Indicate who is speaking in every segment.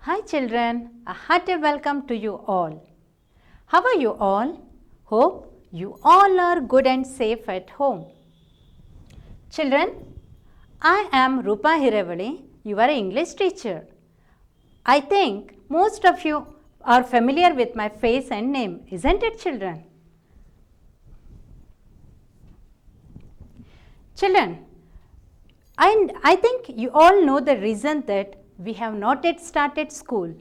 Speaker 1: Hi children, a hearty welcome to you all. How are you all? Hope you all are good and safe at home. Children, I am Rupa Hirevali, your English teacher. I think most of you are familiar with my face and name, isn't it children? Children, I think you all know the reason that we have not yet started school.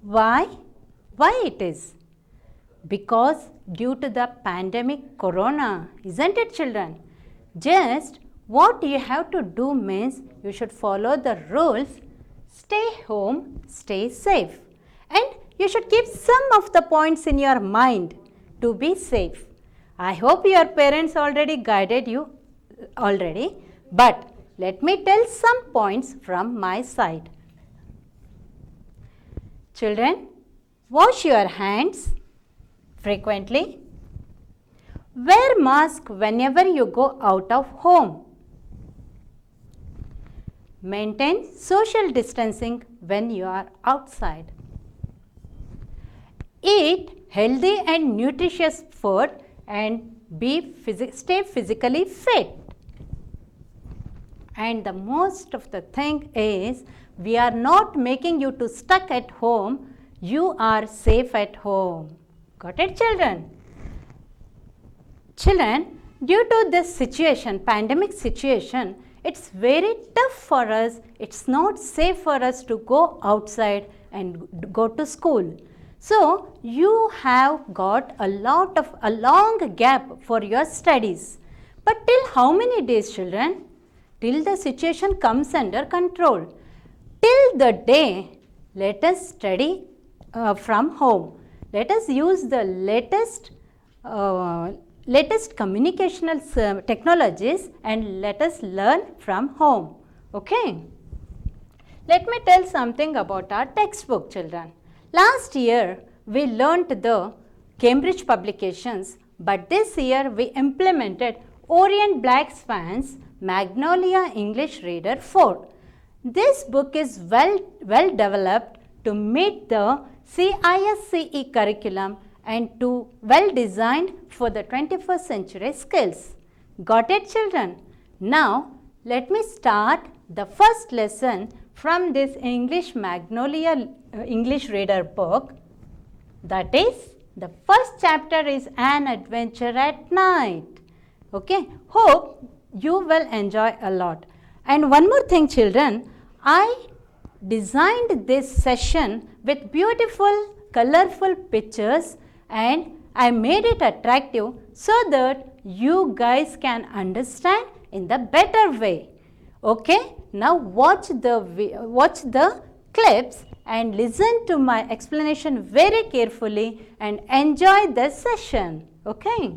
Speaker 1: Why? Why it is? Because due to the pandemic corona, isn't it children? Just what you have to do means you should follow the rules, stay home, stay safe, and you should keep some of the points in your mind to be safe. I hope your parents already guided you already, but let me tell some points from my side. Children, wash your hands frequently. Wear mask whenever you go out of home. Maintain social distancing when you are outside. Eat healthy and nutritious food and stay physically fit. And the most of the thing is, we are not making you to stuck at home. You are safe at home. Got it, children? Children, due to this situation, pandemic situation, it's very tough for us. It's not safe for us to go outside and go to school. So, you have got a long gap for your studies. But till how many days, children? Till the situation comes under control. Till the day, let us study from home. Let us use the latest communicational technologies and let us learn from home. Okay? Let me tell something about our textbook, children. Last year, we learnt the Cambridge publications, but this year we implemented Orient Blackspan's Magnolia English Reader 4. This book is well developed to meet the CISCE curriculum and to well designed for the 21st century skills. Got it, children? Now, let me start the first lesson from this English Magnolia English Reader book. That is, the first chapter is An Adventure at Night. Okay, hope you will enjoy a lot. And one more thing, children, I designed this session with beautiful, colorful pictures and I made it attractive so that you guys can understand in the better way. Okay, now watch the clips and listen to my explanation very carefully and enjoy the session. Okay.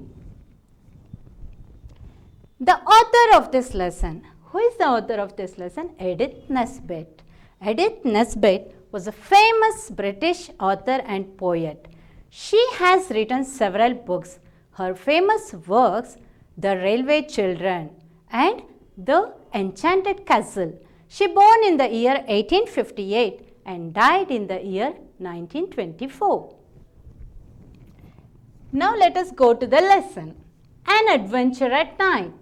Speaker 1: The author of this lesson. Who is the author of this lesson? Edith Nesbit. Edith Nesbit was a famous British author and poet. She has written several books. Her famous works, The Railway Children and The Enchanted Castle. She born in the year 1858 and died in the year 1924. Now let us go to the lesson. An Adventure at Night.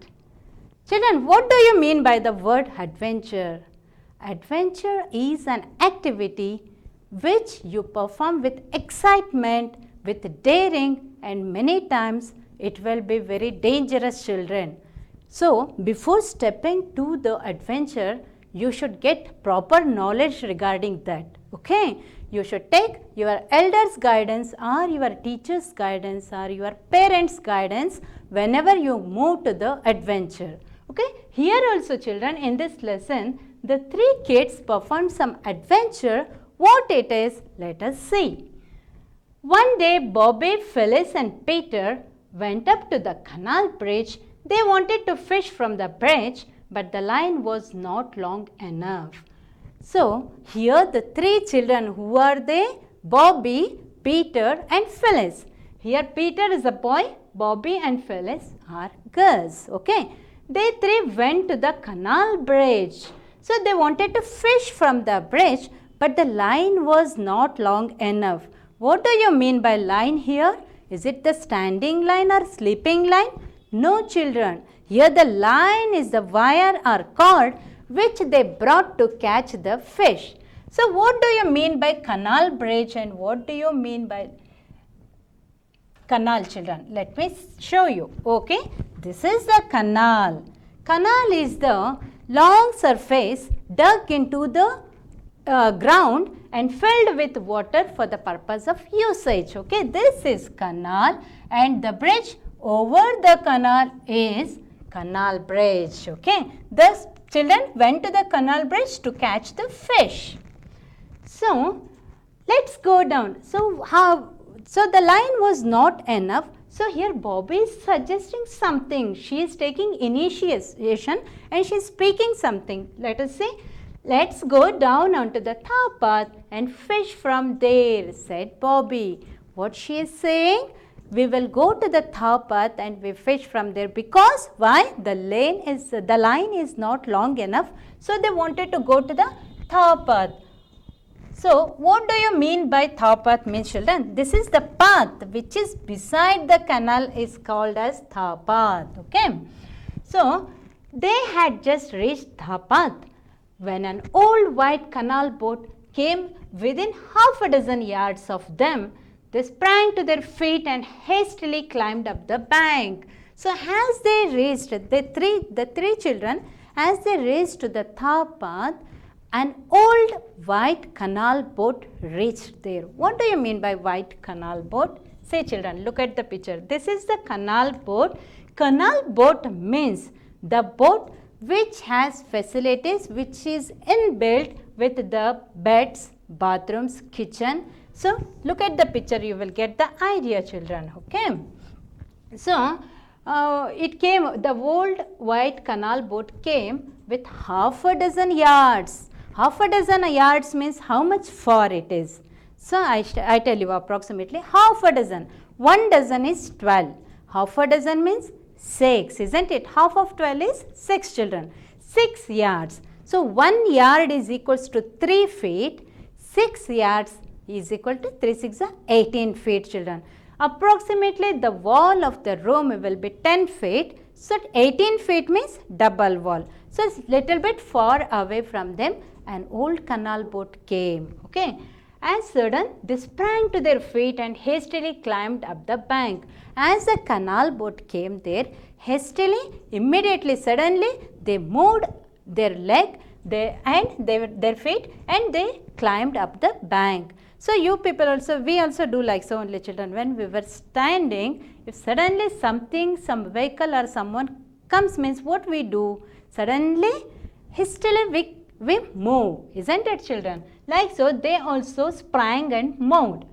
Speaker 1: Children, what do you mean by the word adventure? Adventure is an activity which you perform with excitement, with daring, and many times it will be very dangerous, children. So, before stepping to the adventure, you should get proper knowledge regarding that. Okay? You should take your elders' guidance or your teacher's guidance or your parents' guidance whenever you move to the adventure. Okay, here also children, in this lesson, the three kids performed some adventure. What it is, let us see. One day, Bobby, Phyllis and Peter went up to the canal bridge. They wanted to fish from the bridge, but the line was not long enough. So, here the three children, who are they? Bobby, Peter and Phyllis. Here Peter is a boy, Bobby and Phyllis are girls. Okay. They three went to the canal bridge. So, they wanted to fish from the bridge, but the line was not long enough. What do you mean by line here? Is it the standing line or sleeping line? No, children. Here the line is the wire or cord which they brought to catch the fish. So what do you mean by canal bridge and what do you mean by canal, children? Let me show you. Okay, this is the canal. Canal is the long surface dug into the ground and filled with water for the purpose of usage. Okay, this is canal and the bridge over the canal is canal bridge. Okay, thus children went to the canal bridge to catch the fish. So let's go down. So the line was not enough. So here Bobby is suggesting something. She is taking initiation and she is speaking something. Let us see. Let's go down onto the top path and fish from there, said Bobby. What she is saying? We will go to the top path and we fish from there because why? The line is not long enough. So they wanted to go to the top path. So what do you mean by top path means, children? This is the path which is beside the canal is called as top path. Okay. So they had just reached top path when an old white canal boat came within half a dozen yards of them. They sprang to their feet and hastily climbed up the bank. So as they reached, the three children, as they reached to the top path, an old white canal boat reached there. What do you mean by white canal boat? Say children, look at the picture. This is the canal boat. Canal boat means the boat which has facilities which is inbuilt with the beds, bathrooms, kitchen. So look at the picture, you will get the idea, children. Okay. So the old white canal boat came with half a dozen yards. Half a dozen yards means how much far it is. So I tell you approximately half a dozen. 1 dozen is 12. Half a dozen means 6, isn't it? Half of 12 is 6, children. 6 yards. So 1 yard is equals to 3 feet. 6 yards is equal to 3 6 are 18 feet, children. Approximately the wall of the room will be 10 feet. So 18 feet means double wall. So it's little bit far away from them. An old canal boat came. Okay. As sudden, they sprang to their feet and hastily climbed up the bank. As the canal boat came there, hastily, immediately, suddenly, they moved their leg their feet and they climbed up the bank. So you people also, we also do like so only, children. When we were standing, if suddenly some vehicle or someone comes, means what we do? Suddenly, hastily we move, isn't it, children? Like so, they also sprang and moved.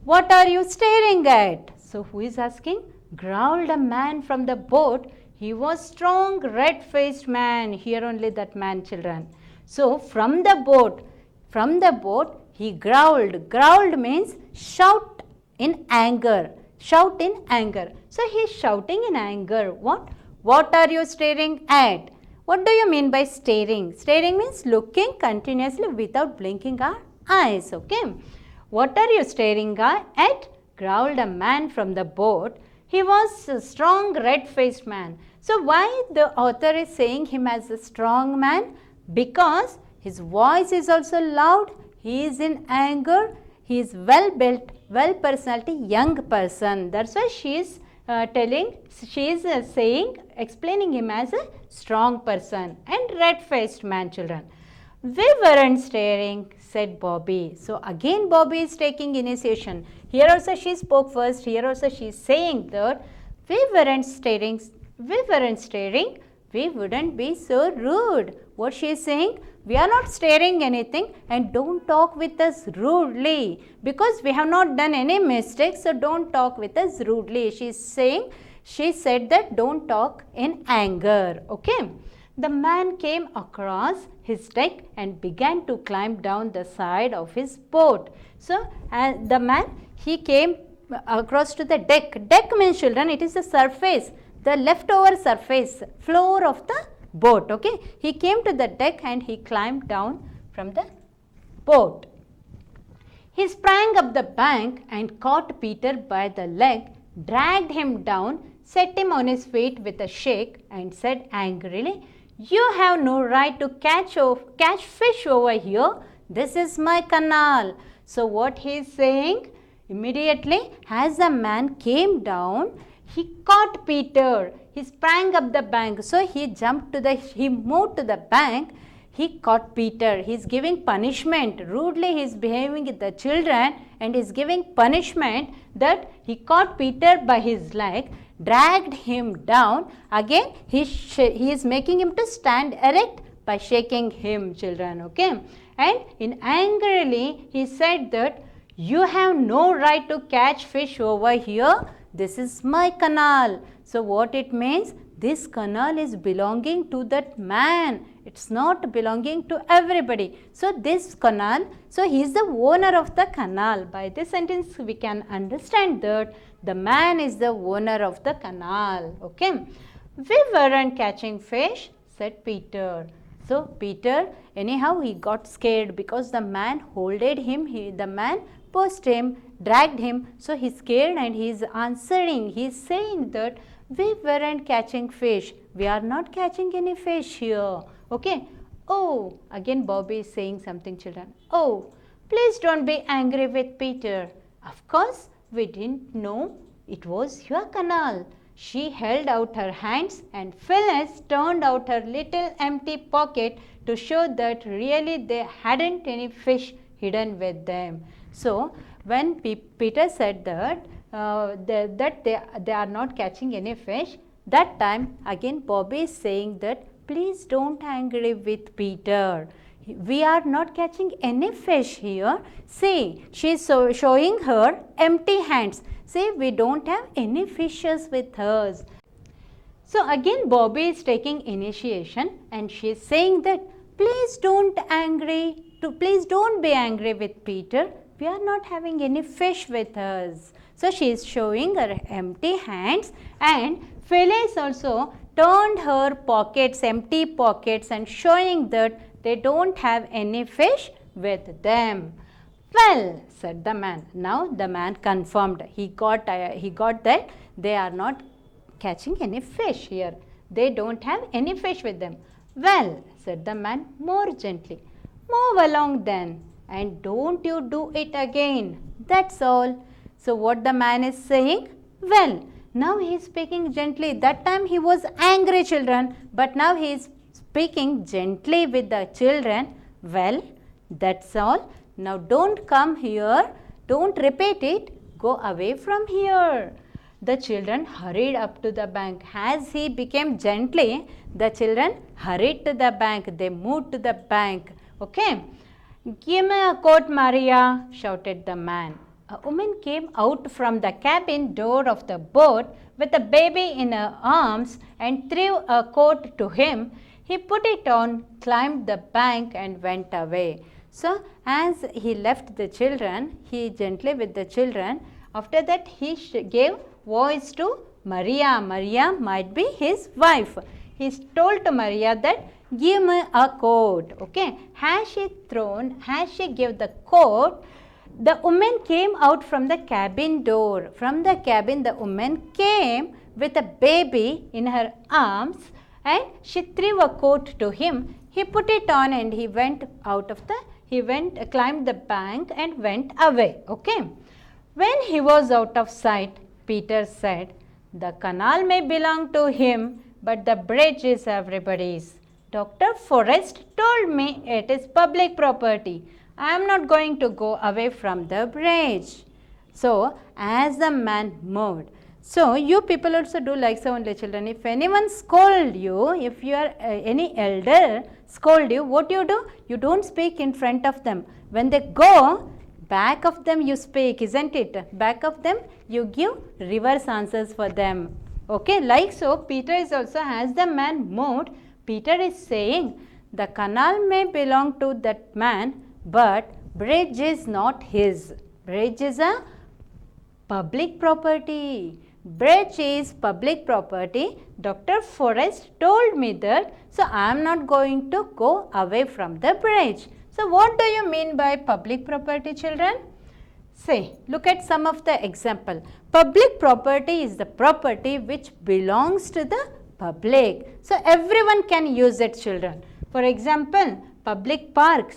Speaker 1: What are you staring at? So who is asking? Growled a man from the boat. He was strong, red-faced man. Here only that man, children. So from the boat, he growled. Growled means shout in anger. Shout in anger. So he is shouting in anger. What are you staring at? What do you mean by staring? Staring means looking continuously without blinking our eyes. Okay. What are you staring at? Growled a man from the boat. He was a strong, red-faced man. So why the author is saying him as a strong man? Because his voice is also loud. He is in anger. He is well-built, well-personality, young person. That's why she is explaining him as a strong person and red-faced man, children. We weren't staring, said Bobby. So again Bobby is taking initiation. Here also she spoke first. Here also she is saying that we weren't staring. We wouldn't be so rude. What she is saying? We are not staring anything and don't talk with us rudely because we have not done any mistakes. So don't talk with us rudely. She said that don't talk in anger. Okay. The man came across his deck and began to climb down the side of his boat. So the man, he came across to the deck. Deck means, children, it is the surface, the leftover surface, floor of the boat. Okay. He came to the deck and he climbed down from the boat. He sprang up the bank and caught Peter by the leg, dragged him down, set him on his feet with a shake, and said angrily, "You have no right to catch fish over here. This is my canal." So what he is saying? Immediately, as the man came down, he caught Peter. He sprang up the bank. So he moved to the bank. He caught Peter. He is giving punishment. Rudely he is behaving with the children and is giving punishment that he caught Peter by his leg, dragged him down. Again he is making him to stand erect by shaking him, children. Okay. And in angrily he said that you have no right to catch fish over here. This is my canal. So what it means? This canal is belonging to that man. It's not belonging to everybody. So this canal, so he is the owner of the canal. By this sentence we can understand that the man is the owner of the canal. Okay. We weren't catching fish, said Peter. So Peter, anyhow, he got scared because the man holded him. The man pushed him, dragged him. So he's scared and he is answering. He is saying that we weren't catching fish. We are not catching any fish here. Okay. Oh, again Bobby is saying something, children. Oh, please don't be angry with Peter. Of course, we didn't know it was your canal. She held out her hands and Phyllis turned out her little empty pocket to show that really they hadn't any fish hidden with them. So, when Peter said that they are not catching any fish, that time again Bobby is saying that please don't angry with Peter. We are not catching any fish here. See, she is showing her empty hands. See, we don't have any fishes with us. So again Bobby is taking initiation and she is saying that please don't be angry with Peter. We are not having any fish with us. So she is showing her empty hands and Phyllis also turned her pockets, empty pockets, and showing that they don't have any fish with them. Well, said the man. Now the man confirmed. He got that they are not catching any fish here. They don't have any fish with them. Well, said the man more gently. Move along then and don't you do it again. That's all. So what the man is saying? Well, now he is speaking gently. That time he was angry, children, but now he is speaking gently with the children. Well, that's all. Now don't come here. Don't repeat it. Go away from here. The children hurried up to the bank. As he became gently, the children hurried to the bank. They moved to the bank. Okay. Give me a coat, Maria, shouted the man. A woman came out from the cabin door of the boat with a baby in her arms and threw a coat to him. He put it on, climbed the bank and went away. So, as he left the children, he gently with the children, after that he gave voice to Maria. Maria might be his wife. He told to Maria that give me a coat. Okay. As she gave the coat, the woman came out from the cabin door. From the cabin, the woman came with a baby in her arms and she threw a coat to him. He put it on and he climbed the bank and went away. Okay. When he was out of sight, Peter said, the canal may belong to him, but the bridge is everybody's. Dr. Forrest told me it is public property. I am not going to go away from the bridge. So, as the man moved. So, you people also do like so only, children. If anyone scold you, if you are any elder scold you, what you do? You don't speak in front of them. When they go, back of them you speak, isn't it? Back of them you give reverse answers for them. Okay, like so, Peter is also, as the man moved, Peter is saying, the canal may belong to that man, but bridge is not his. Bridge is a public property. Bridge is public property. Dr. Forrest told me that, so I am not going to go away from the bridge. So what do you mean by public property, children? Say, look at some of the example. Public property is the property which belongs to the public. So everyone can use it, children. For example, public parks,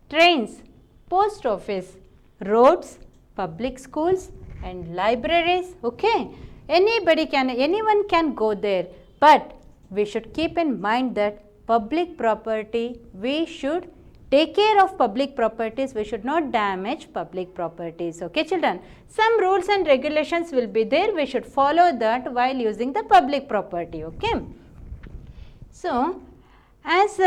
Speaker 1: trains, post office, roads, public schools and libraries. Okay, anyone can go there, but we should keep in mind that public property, we should take care of public properties, we should not damage public properties. Okay, children, some rules and regulations will be there, we should follow that while using the public property. Okay, so as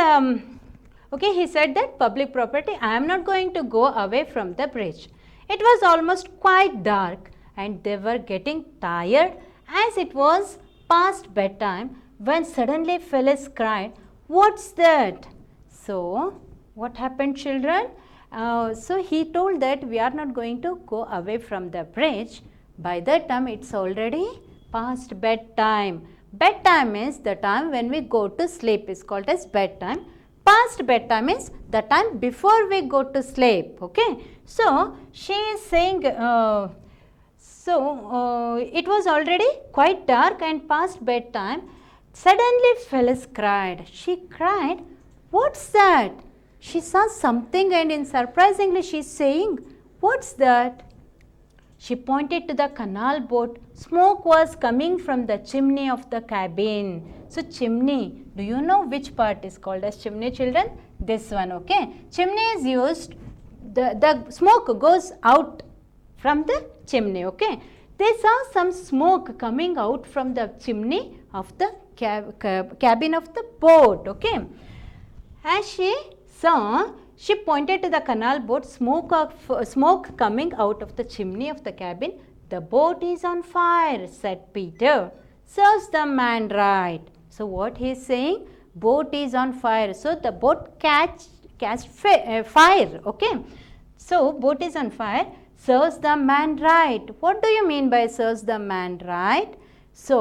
Speaker 1: okay, he said that public property, I am not going to go away from the bridge. It was almost quite dark and they were getting tired as it was past bedtime when suddenly Phyllis cried, "What's that?" So what happened, children? So he told that we are not going to go away from the bridge. By that time it's already past bedtime. Bedtime is the time when we go to sleep, is called as bedtime. Past bedtime is the time before we go to sleep. Okay, so she is saying, it was already quite dark and past bedtime. Suddenly Phyllis cried. She cried, "What's that?" She saw something and surprisingly she is saying, "What's that?" She pointed to the canal boat. Smoke was coming from the chimney of the cabin. So chimney, do you know which part is called as chimney, children? This one, okay. Chimney is used, the smoke goes out from the chimney, okay. They saw some smoke coming out from the chimney of the cabin of the boat, okay. As she saw, she pointed to the canal boat, smoke coming out of the chimney of the cabin. "The boat is on fire," said Peter. "Serves the man right." So what he is saying? Boat is on fire. So the boat catch fire, okay. So boat is on fire. Serves the man right. What do you mean by serves the man right? So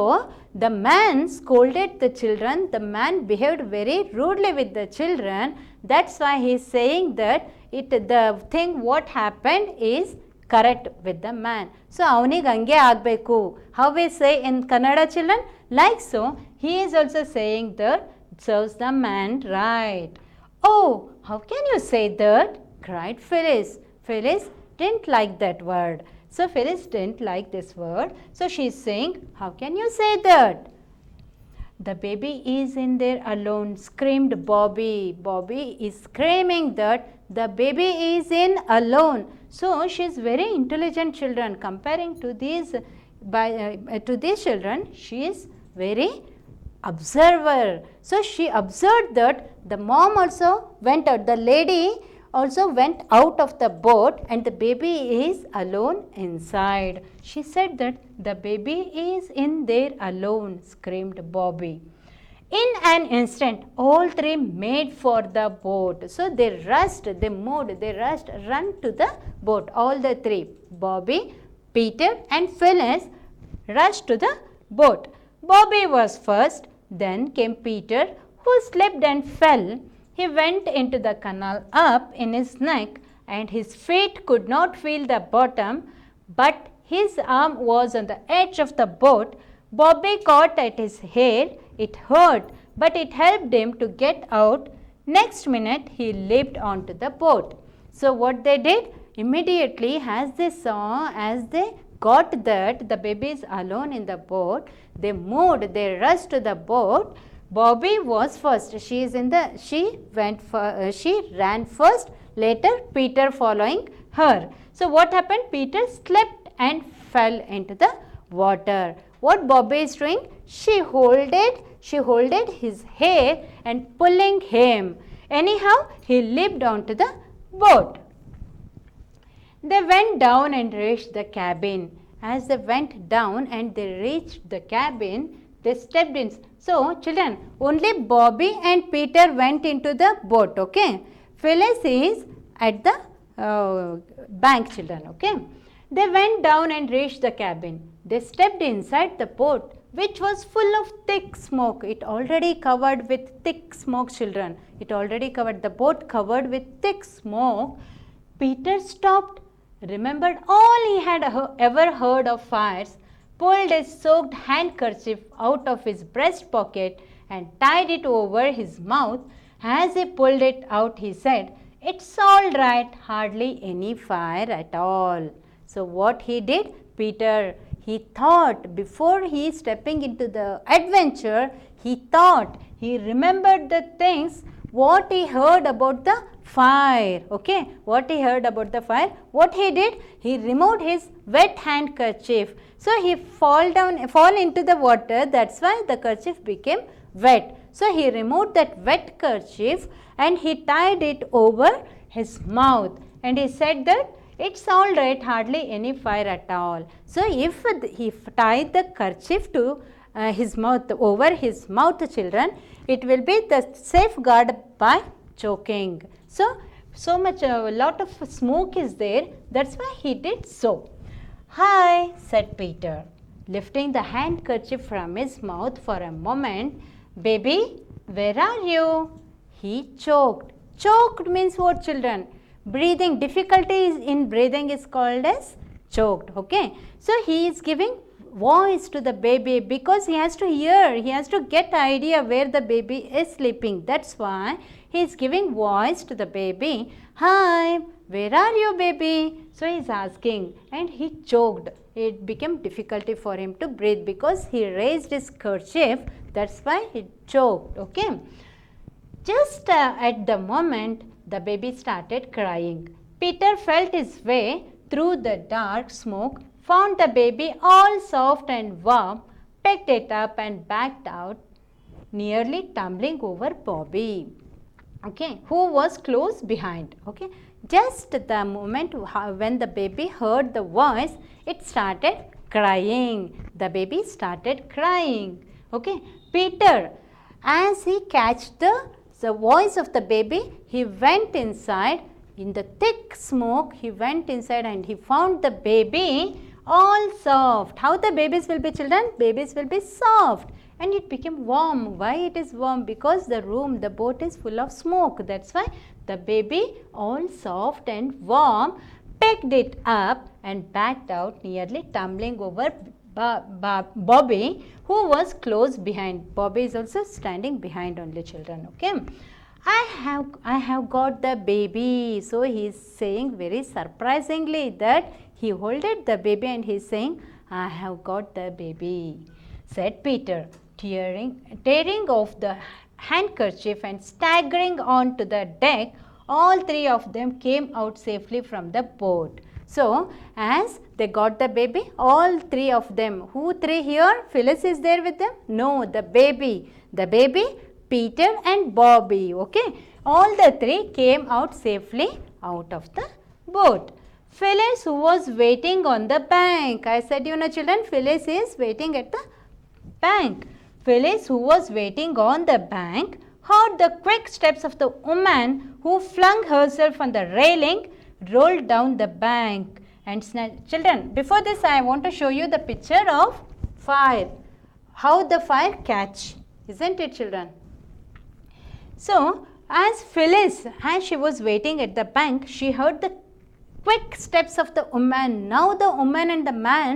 Speaker 1: the man scolded the children. The man behaved very rudely with the children. That's why he is saying that the thing what happened is correct with the man. So avnig hange agbeku. How we say in Kannada, children? Like so, he is also saying that serves the man right. "Oh, how can you say that?" cried Phyllis. Phyllis didn't like that word. So Phyllis didn't like this word. So she is saying, "How can you say that?" "The baby is in there alone," screamed Bobby. Bobby is screaming that the baby is in alone. So she is very intelligent, children. Comparing to these children, she is very observer. So she observed that the mom also went out. The lady also went out of the boat and the baby is alone inside. She said that the baby is in there alone, screamed Bobby. In an instant, all three made for the boat. So they rushed, run to the boat. All the three, Bobby, Peter and Phyllis, rushed to the boat. Bobby was first, then came Peter, who slipped and fell. He went into the canal up in his neck and his feet could not feel the bottom, but his arm was on the edge of the boat. Bobby caught at his hair. It hurt, but it helped him to get out. Next minute, he leaped onto the boat. So what they did? Immediately, as they got that the baby is alone in the boat, they rushed to the boat. Bobby was first. She ran first. Later, Peter following her. So what happened? Peter slipped and fell into the water. What Bobby is doing? She holded his hair and pulling him. Anyhow, he leaped onto the boat. They went down and reached the cabin. As they went down and they reached the cabin, they stepped in. So, children, only Bobby and Peter went into the boat, okay. Phyllis is at the bank, children, okay. They went down and reached the cabin. They stepped inside the boat. which was full of thick smoke. It already covered with thick smoke, children. It already covered, the boat covered with thick smoke. Peter stopped, remembered all he had ever heard of fires, pulled a soaked handkerchief out of his breast pocket and tied it over his mouth. As he pulled it out, he said, "It's all right, hardly any fire at all." So what he did? Peter, he thought before he stepping into the adventure, he remembered the things what he heard about the fire. Okay, what he heard about the fire. What he did? He removed his wet handkerchief. So he fall into the water. That's why the kerchief became wet. So he removed that wet kerchief and he tied it over his mouth. And he said that it's all right, hardly any fire at all. So if he tied the kerchief to his mouth, over his mouth, children, it will be the safeguard by choking. So much, a lot of smoke is there. That's why he did so. "Hi," said Peter, lifting the handkerchief from his mouth for a moment. "Baby, where are you?" He choked. Choked means what, children? Breathing, difficulties in breathing is called as choked. Okay. So he is giving voice to the baby because he has to hear, he has to get idea where the baby is sleeping. That's why he is giving voice to the baby. "Hi, where are you, baby?" So he is asking and he choked. It became difficulty for him to breathe because he raised his kerchief. That's why he choked. Okay. Just at the moment, the baby started crying. Peter felt his way through the dark smoke, found the baby all soft and warm, picked it up and backed out, nearly tumbling over Bobby, okay, who was close behind. Okay. Just the moment when the baby heard the voice, it started crying. The baby started crying. Okay. Peter, as he catched the voice of the baby, he went inside. In the thick smoke, he went inside and he found the baby all soft. How the babies will be, children? Babies will be soft. And it became warm. Why it is warm? Because the boat is full of smoke. That's why the baby, all soft and warm, picked it up and backed out, nearly tumbling over Bobby, who was close behind. Bobby is also standing behind only, children. Okay. I have got the baby. So he is saying very surprisingly that he holded the baby and he is saying, "I have got the baby," said Peter, tearing off the handkerchief and staggering onto the deck. All three of them came out safely from the boat. So as they got the baby, all three of them, who three here? Phyllis is there with them? No, the baby, Peter and Bobby. Okay. All the three came out safely out of the boat. Phyllis, who was waiting on the bank. I said, children, Phyllis is waiting at the bank. Phyllis, who was waiting on the bank, heard the quick steps of the woman who flung herself on the railing, rolled down the bank and snatched. Children, before this I want to show you the picture of fire. How the fire catch. Isn't it, children? So, as Phyllis, as she was waiting at the bank, she heard the quick steps of the woman. Now the woman and the man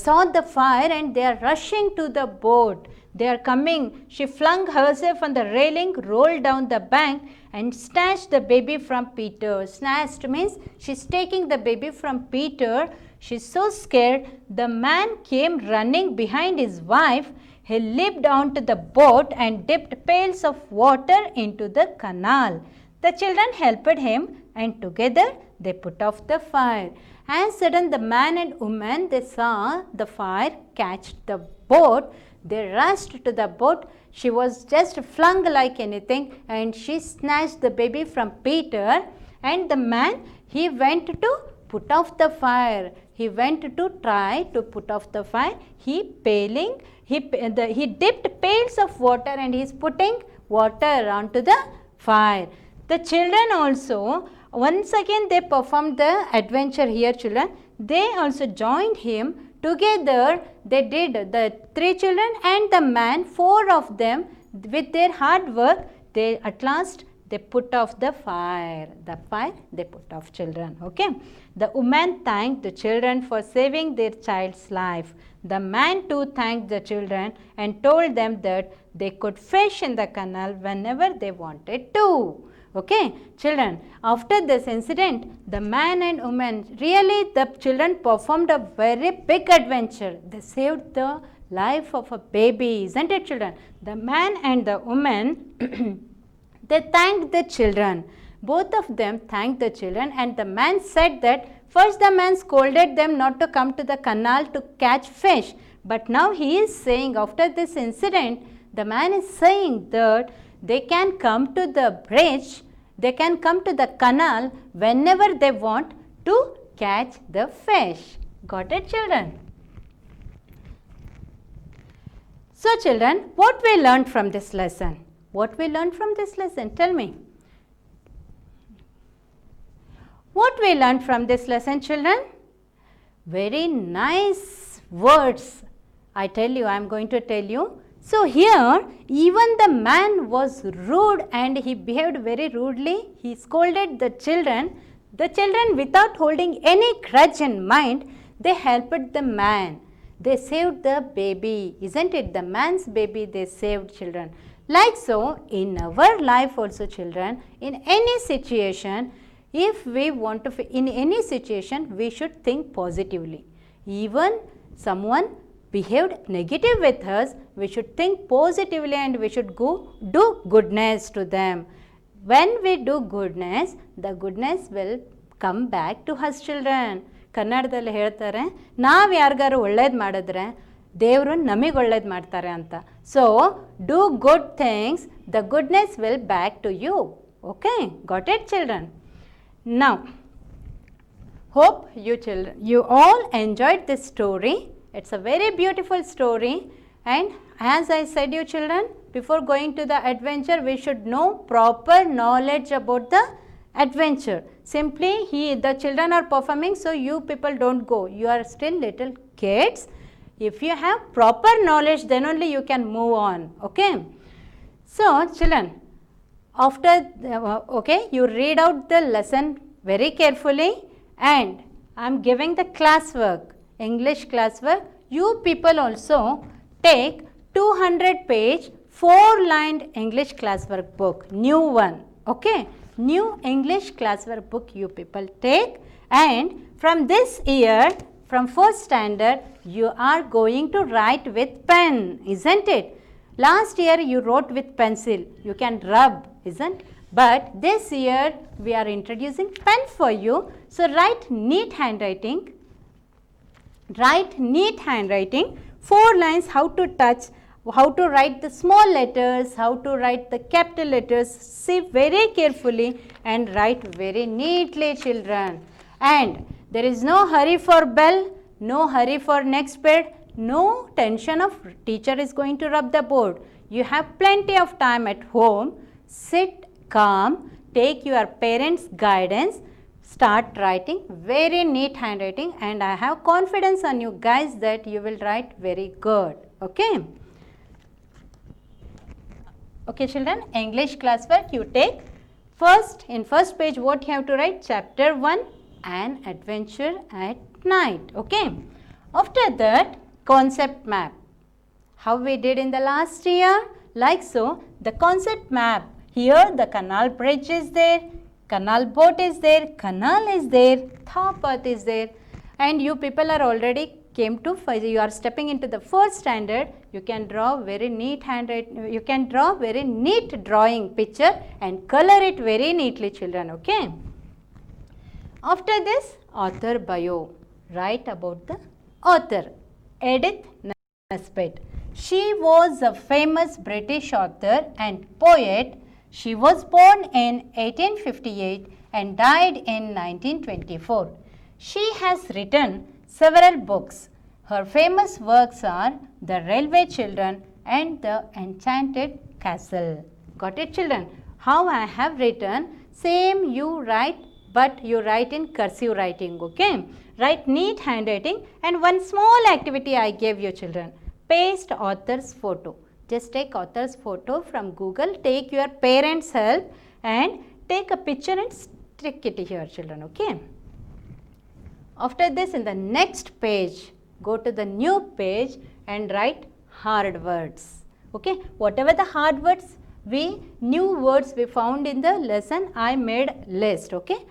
Speaker 1: saw the fire and they are rushing to the boat. They are coming. She flung herself on the railing, rolled down the bank and snatched the baby from Peter. Snatched means she's taking the baby from Peter. She's so scared. The man came running behind his wife. He leaped onto the boat and dipped pails of water into the canal. The children helped him and together they put off the fire. As sudden the man and woman, they saw the fire catch the boat. They rushed to the boat. She was just flung like anything and she snatched the baby from Peter. And the man, he went to put off the fire. He went to try to put off the fire. He dipped pails of water and he is putting water onto the fire. The children also, once again they performed the adventure here, children. They also joined him Together they did, the 3 children and the man, 4 of them, with their hard work, they at last they put off the fire. The fire they put off, children. Okay. The woman thanked the children for saving their child's life. The man too thanked the children and told them that they could fish in the canal whenever they wanted to. Okay, children, after this incident, the man and woman, really the children performed a very big adventure. They saved the life of a baby, isn't it, children? The man and the woman, they thanked the children. Both of them thanked the children, and the man said that first the man scolded them not to come to the canal to catch fish. But now he is saying, after this incident, the man is saying that they can come to the bridge, they can come to the canal whenever they want to catch the fish. Got it, children? So, children, what we learned from this lesson? What we learned from this lesson? Tell me. What we learned from this lesson, children? Very nice words. I tell you, I am going to tell you. So here, even the man was rude and he behaved very rudely. He scolded the children. The children, without holding any grudge in mind, they helped the man. They saved the baby, isn't it? The man's baby, they saved, children. Like so, in our life also, children, in any situation, if we want to, in any situation, we should think positively. Even someone behaved negative with us, we should think positively and we should go do goodness to them. When we do goodness, the goodness will come back to us, children. ಕನ್ನಡದಲ್ಲಿ ಹೇಳ್ತಾರೆ, ನಾವು ಯಾರಿಗಾರು ಒಳ್ಳೇದು ಮಾಡಿದ್ರೆ ದೇವರು ನಮಗೆ ಒಳ್ಳೇದು ಮಾಡ್ತಾರೆ ಅಂತ. So do good things, the goodness will back to you. Okay, got it, children? Now, hope you children, you all enjoyed this story. It's a very beautiful story, and as I said you children, before going to the adventure, we should know proper knowledge about the adventure. Simply the children are performing, so you people don't go. You are still little kids. If you have proper knowledge, then only you can move on. Okay. So children, after okay, you read out the lesson very carefully, and I am giving the classwork, English classwork. You people also take 200-page 4-lined English classwork book, new one. Okay, new English classwork book you people take, and from this year, from 4th standard, you are going to write with pen, isn't it? Last year you wrote with pencil, you can rub, isn't? But this year we are introducing pen for you. So write neat handwriting. Write neat handwriting. 4 lines, how to touch, how to write the small letters, how to write the capital letters. See very carefully and write very neatly, children. And there is no hurry for bell, no hurry for next period. No tension of teacher is going to rub the board. You have plenty of time at home. Sit calm, take your parents' guidance, start writing very neat handwriting, and I have confidence on you guys that you will write very good. Okay. Okay children, English classwork you take. First, in first page what you have to write? Chapter 1, An Adventure at Night. Okay. After that, concept map. How we did in the last year? Like so, the concept map. Here the canal bridge is there, canal boat is there, canal is there, top earth is there, and you people are already came to, you are stepping into the 4th standard. You can draw very neat handwriting, you can draw very neat drawing picture and color it very neatly, children. Okay. After this, author bio. Write about the author, Edith Nesbit. She was a famous British author and poet. She was born in 1858 and died in 1924. She has written several books. Her famous works are The Railway Children and The Enchanted Castle. Got it, children? How I have written, same you write, but you write in cursive writing. Okay. write neat handwriting, and one small activity I gave you children. Paste author's photo. Just take author's photo from Google, take your parents' help and take a picture and stick it here children, okay. After this, in the next page, go to the new page and write hard words, okay. Whatever the hard words, new words we found in the lesson, I made list, okay.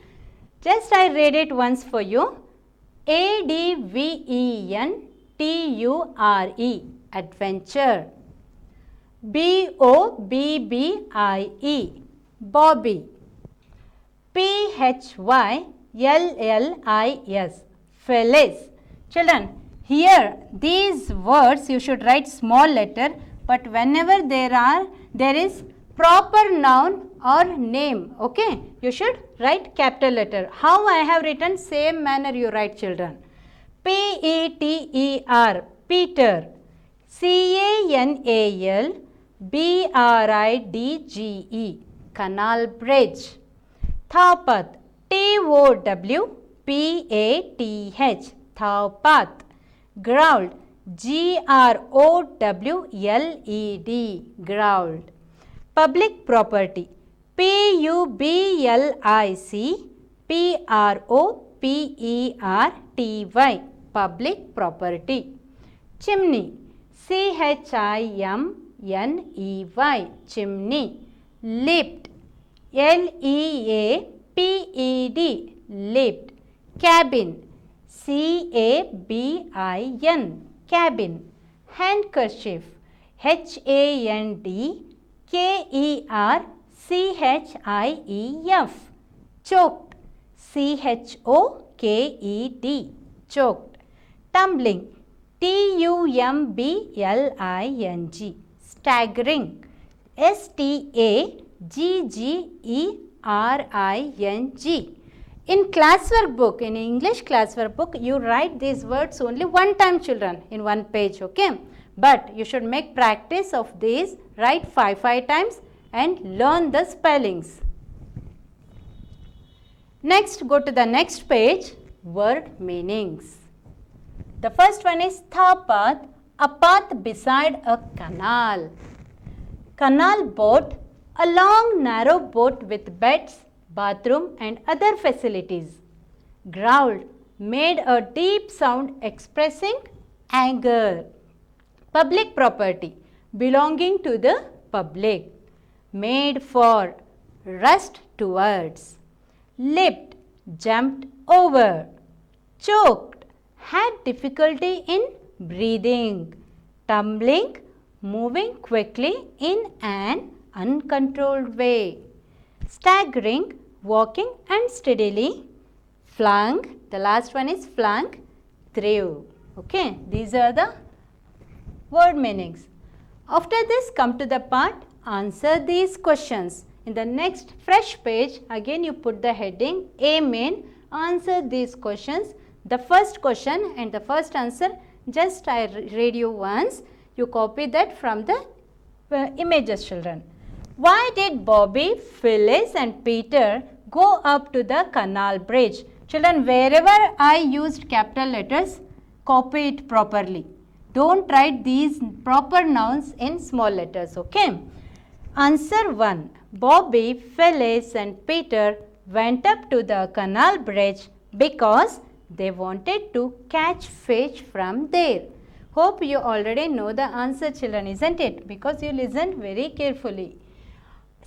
Speaker 1: Just I read it once for you. ADVENTURE, adventure. BOBBIE, Bobby. PHYLLIS, Phyllis. Children, here these words you should write small letter, but whenever there is proper noun or name, okay, you should write capital letter. How I have written, same manner you write children. PETER, Peter. CANALBRIDGE, canal bridge. Thawpath, TOWPATH, Thawpath. Growled, GROWLED, growled. Public property, PUBLIC PROPERTY, public property. Chimney, CHIMNEY, chimney. Lift, LEAPED, lift. Cabin, CABIN, cabin. Handkerchief, HANDKERCHIEF, choked, CHOKED, choked. Tumbling, TUMBLING, staggering, STAGGERING. In classwork book, in English classwork book, you write these words only one time children in one page, okay. But you should make practice of these, write 5 times and learn the spellings. Next, go to the next page, word meanings. The first one is thawpath, a path beside a canal. Canal boat, a long narrow boat with beds, bathroom and other facilities. Growled, made a deep sound expressing anger. Public property, belonging to the public. Made for, rushed towards. Leaped, jumped over. Choked, had difficulty in breathing. Tumbling, moving quickly in an uncontrolled way. Staggering, walking unsteadily. Flung, the last one is flung, threw. Okay, these are the word meanings. After this, come to the part, answer these questions. In the next fresh page, again you put the heading, Amen, answer these questions. The first question and the first answer, just I read you once. You copy that from the images children. Why did Bobby, Phyllis and Peter go up to the canal bridge? Children, wherever I used capital letters, copy it properly. Don't write these proper nouns in small letters, okay? Answer 1. Bobby, Phyllis and Peter went up to the canal bridge because they wanted to catch fish from there. Hope you already know the answer children, isn't it? Because you listened very carefully.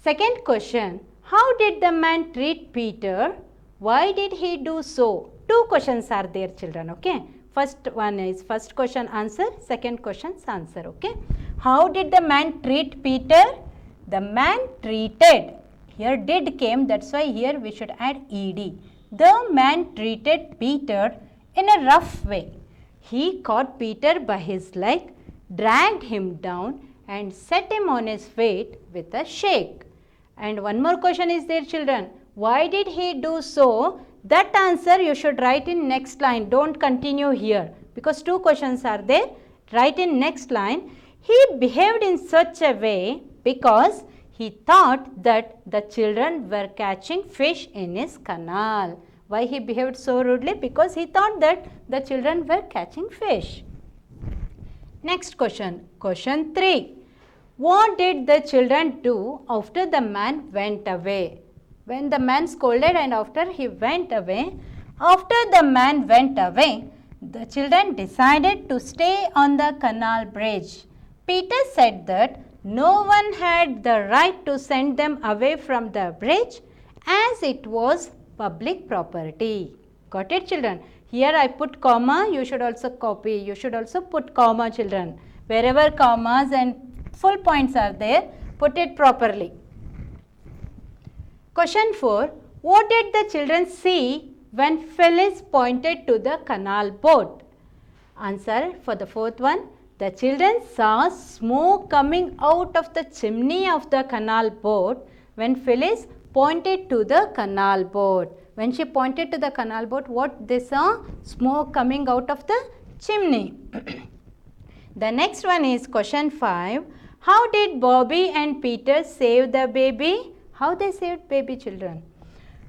Speaker 1: Second question, how did the man treat Peter? Why did he do so? Two questions are there children, okay? First one is first question answer, second question's answer, okay? How did the man treat Peter? The man treated. Here did came, that's why here we should add ed. The man treated Peter in a rough way. He caught Peter by his leg, dragged him down and set him on his feet with a shake. And one more question is there children. Why did he do so? That answer you should write in next line. Don't continue here because two questions are there. Write in next line. He behaved in such a way because he thought that the children were catching fish in his canal. Why he behaved so rudely? Because he thought that the children were catching fish. Next question. Question 3. What did the children do after the man went away? When the man scolded and after he went away, the children decided to stay on the canal bridge. Peter said that no one had the right to send them away from the bridge as it was public property. Got it, children? Here I put comma, you should also copy. You should also put comma, children. Wherever commas and full points are there, put it properly. Question 4. What did the children see when Phyllis pointed to the canal boat? Answer for the fourth one. The children saw smoke coming out of the chimney of the canal boat when Phyllis pointed to the canal boat. When she pointed to the canal boat, what they saw? Smoke coming out of the chimney. The next one is question 5. How did Bobby and Peter save the baby? How they saved baby, children?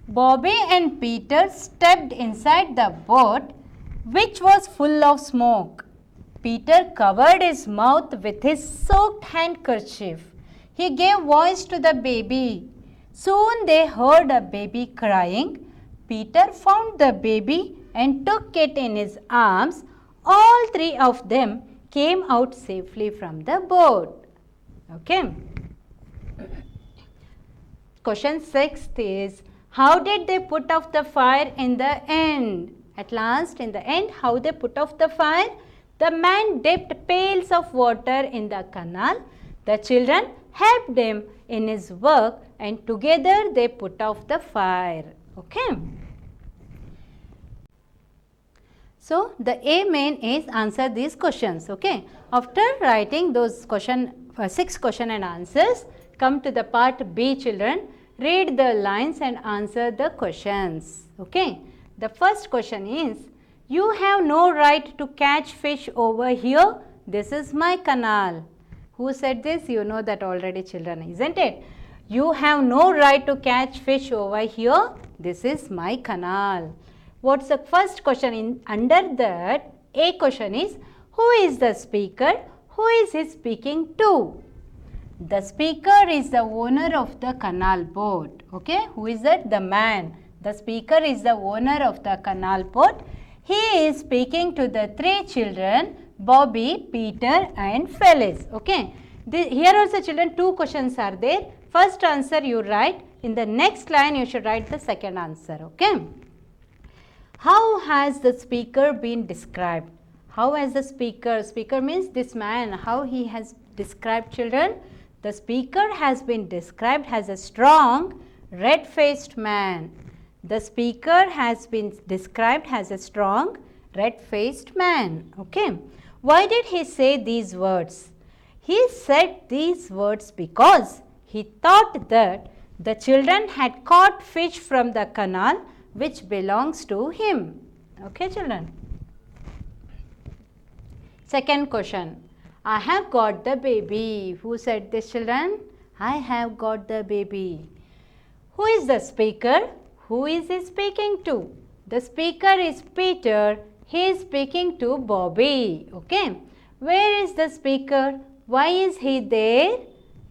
Speaker 1: Bobby and Peter stepped inside the boat which was full of smoke. Peter covered his mouth with his soaked handkerchief. He gave voice to the baby. Soon they heard a baby crying. Peter found the baby and took it in his arms. All three of them came out safely from the boat. Okay. Question 6 is, how did they put off the fire in the end? At last, in the end, how they put off the fire? The man dipped pails of water in the canal. The children helped him in his work and together they put off the fire. Okay. So, the A main is answer these questions. Okay. After writing those 6 question and answers, come to the part B, children. Read the lines and answer the questions. Okay. The first question is, you have no right to catch fish over here. This is my canal. Who said this? You know that already, children, isn't it? You have no right to catch fish over here. This is my canal. What's the first question? Under that, A question is, who is the speaker? Who is he speaking to? The speaker is the owner of the canal boat. Okay, who is that? The man. The speaker is the owner of the canal boat. He is speaking to the 3 children, Bobby, Peter and Phyllis. Okay, here also, children, 2 questions are there. First answer you write. In the next line you should write the second answer. Okay. How has the speaker been described? How has the speaker means this man, how he has described, children? The speaker has been described as a strong, red-faced man. The speaker has been described as a strong, red-faced man. Okay. Why did he say these words? He said these words because he thought that the children had caught fish from the canal which belongs to him. Okay, children. Second question. I have got the baby. Who said this, children? I have got the baby. Who is the speaker? Who is he speaking to? The speaker is Peter. He is speaking to Bobby. Okay. Where is the speaker? Why is he there?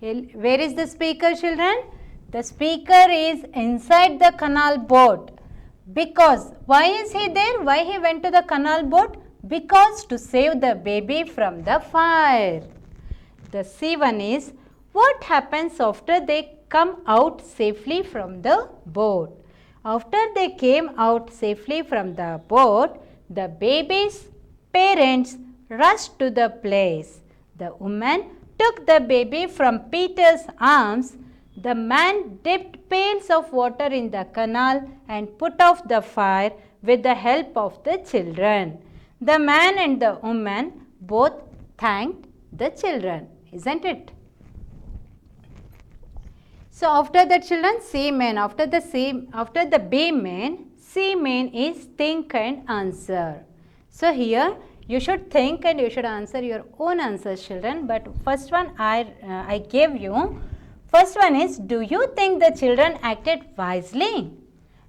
Speaker 1: Where is the speaker, children? The speaker is inside the canal boat. Because, why is he there? Why he went to the canal boat? Because to save the baby from the fire. The C1 is, what happens after they come out safely from the boat? After they came out safely from the boat, the baby's parents rushed to the place. The woman took the baby from Peter's arms. The man dipped pails of water in the canal and put off the fire with the help of the children. The man and the woman both thanked the children, isn't it? So after the children, C main. After the B main, C main is think and answer. So here you should think and you should answer your own answers, children. But first one I gave you. First one is, do you think the children acted wisely?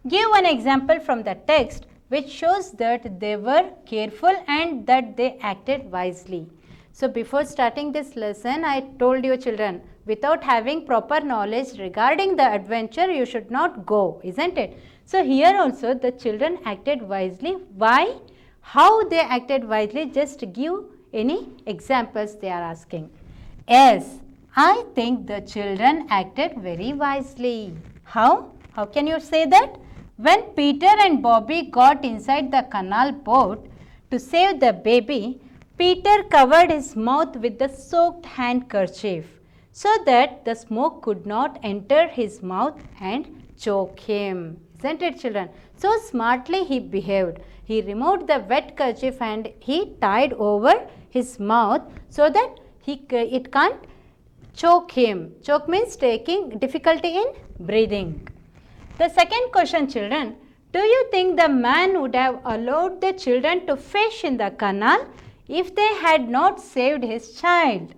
Speaker 1: Give one example from the text which shows that they were careful and that they acted wisely. So before starting this lesson, I told you children, without having proper knowledge regarding the adventure, you should not go, isn't it? So here also the children acted wisely. Why? How they acted wisely? Just give any examples they are asking. Yes, I think the children acted very wisely. How? How can you say that? When Peter and Bobby got inside the canal boat to save the baby, Peter covered his mouth with the soaked handkerchief so that the smoke could not enter his mouth and choke him. Isn't it, children? So smartly he behaved. He removed the wet kerchief and he tied over his mouth so that it can't choke him. Choke means taking difficulty in breathing. The second question, children, do you think the man would have allowed the children to fish in the canal if they had not saved his child?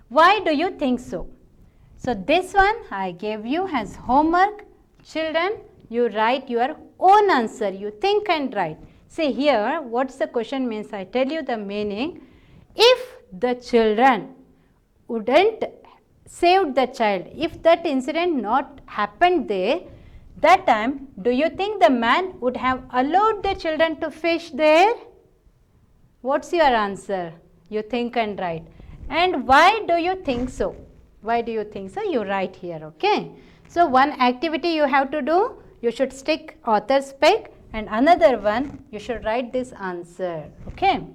Speaker 1: Why do you think so? So this one I gave you as homework. Children, you write your own answer. You think and write. See here, what's the question means? I tell you the meaning. If the children wouldn't save the child, if that incident not happened there, that time, do you think the man would have allowed the children to fish there? What's your answer? You think and write. And why do you think so? Why do you think so? You write here, okay? So, one activity you have to do, you should stick author's peg, and another one, you should write this answer, okay?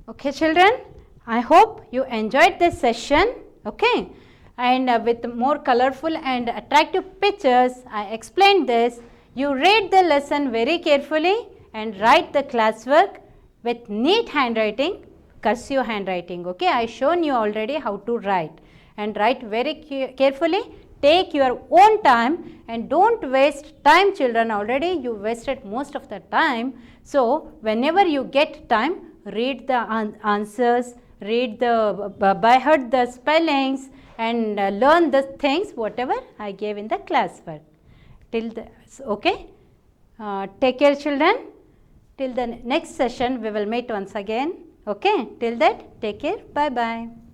Speaker 1: Okay, children, I hope you enjoyed this session, okay? And with more colorful and attractive pictures, I explained this. You read the lesson very carefully and write the classwork with neat handwriting, cursive handwriting. Okay, I shown you already how to write, and write very carefully. Take your own time and don't waste time, children. Already you wasted most of the time. So whenever you get time, read the answers, read the by heart the spellings, and learn the things whatever I gave in the classwork. Okay. Take care, children. Till the next session we will meet once again. Okay. Till that, take care. Bye bye.